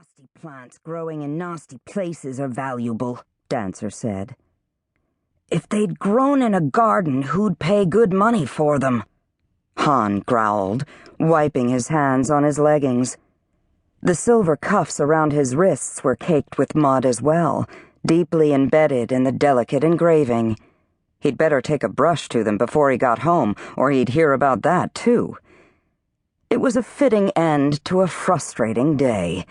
Nasty plants growing in nasty places are valuable, Dancer said. If they'd grown in a garden, who'd pay good money for them? Han growled, wiping his hands on his leggings. The silver cuffs around his wrists were caked with mud as well, deeply embedded in the delicate engraving. He'd better take a brush to them before he got home, or he'd hear about that, too. It was a fitting end to a frustrating day.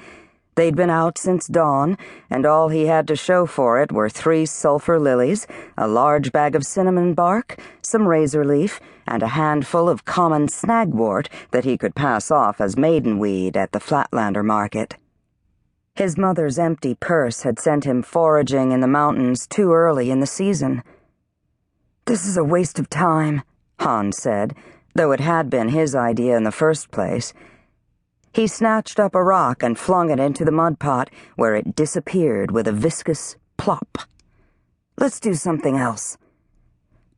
They'd been out since dawn, and all he had to show for it were 3 sulphur lilies, a large bag of cinnamon bark, some razor leaf, and a handful of common snagwort that he could pass off as maidenweed at the Flatlander market. His mother's empty purse had sent him foraging in the mountains too early in the season. "This is a waste of time," Han said, though it had been his idea in the first place. He snatched up a rock and flung it into the mud pot, where it disappeared with a viscous plop. "Let's do something else."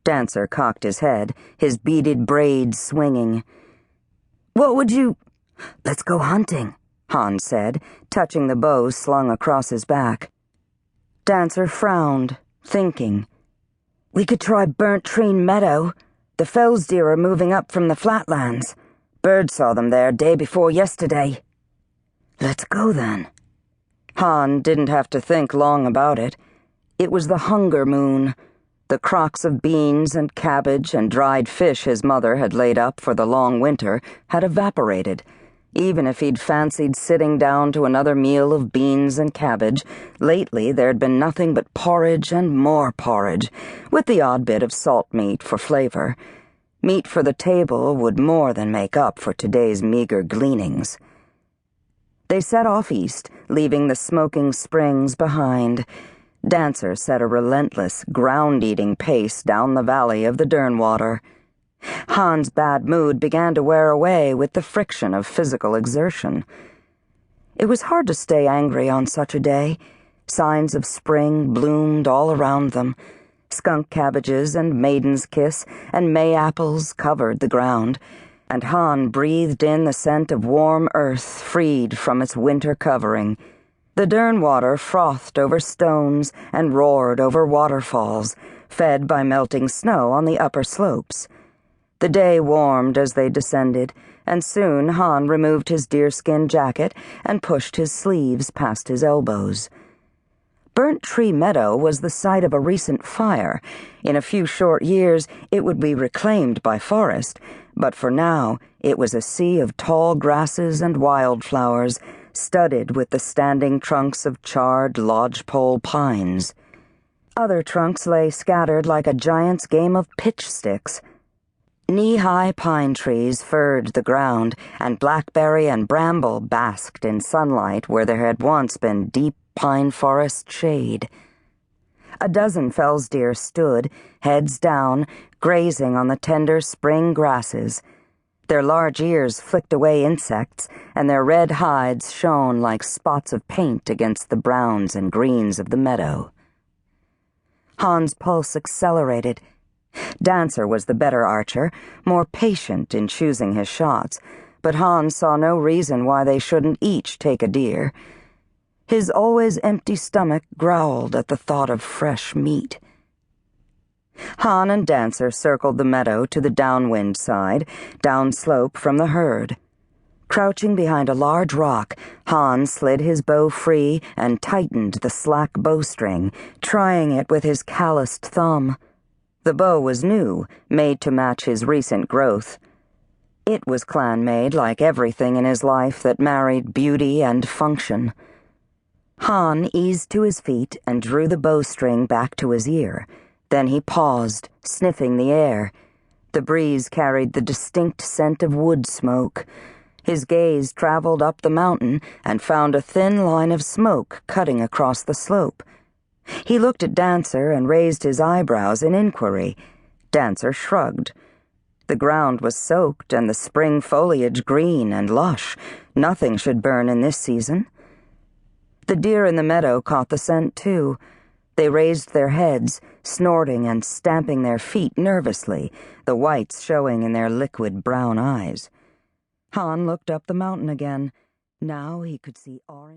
Dancer cocked his head, his beaded braids swinging. "What would you—" "Let's go hunting," Han said, touching the bow slung across his back. Dancer frowned, thinking. "We could try Burnt Tree Meadow. The Fells deer are moving up from the flatlands. Bird saw them there day before yesterday." "Let's go, then." Han didn't have to think long about it. It was the hunger moon. The crocks of beans and cabbage and dried fish his mother had laid up for the long winter had evaporated. Even if he'd fancied sitting down to another meal of beans and cabbage, lately there'd been nothing but porridge and more porridge, with the odd bit of salt meat for flavor. Meat for the table would more than make up for today's meager gleanings. They set off east, leaving the smoking springs behind. Dancer set a relentless, ground-eating pace down the valley of the Durnwater. Han's bad mood began to wear away with the friction of physical exertion. It was hard to stay angry on such a day. Signs of spring bloomed all around them. Skunk cabbages and maiden's kiss and May apples covered the ground, and Han breathed in the scent of warm earth freed from its winter covering. The Durnwater frothed over stones and roared over waterfalls, fed by melting snow on the upper slopes. The day warmed as they descended, and soon Han removed his deerskin jacket and pushed his sleeves past his elbows. Burnt Tree Meadow was the site of a recent fire. In a few short years, it would be reclaimed by forest, but for now, it was a sea of tall grasses and wildflowers, studded with the standing trunks of charred lodgepole pines. Other trunks lay scattered like a giant's game of pitch sticks. Knee-high pine trees furred the ground, and blackberry and bramble basked in sunlight where there had once been deep pine forest shade. A dozen Fells deer stood, heads down, grazing on the tender spring grasses. Their large ears flicked away insects, and their red hides shone like spots of paint against the browns and greens of the meadow. Han's pulse accelerated. Dancer was the better archer, more patient in choosing his shots, but Han saw no reason why they shouldn't each take a deer. His always empty stomach growled at the thought of fresh meat. Han and Dancer circled the meadow to the downwind side, downslope from the herd. Crouching behind a large rock, Han slid his bow free and tightened the slack bowstring, trying it with his calloused thumb. The bow was new, made to match his recent growth. It was clan-made like everything in his life that married beauty and function. Han eased to his feet and drew the bowstring back to his ear. Then he paused, sniffing the air. The breeze carried the distinct scent of wood smoke. His gaze traveled up the mountain and found a thin line of smoke cutting across the slope. He looked at Dancer and raised his eyebrows in inquiry. Dancer shrugged. The ground was soaked and the spring foliage green and lush. Nothing should burn in this season. The deer in the meadow caught the scent, too. They raised their heads, snorting and stamping their feet nervously, the whites showing in their liquid brown eyes. Han looked up the mountain again. Now he could see orange.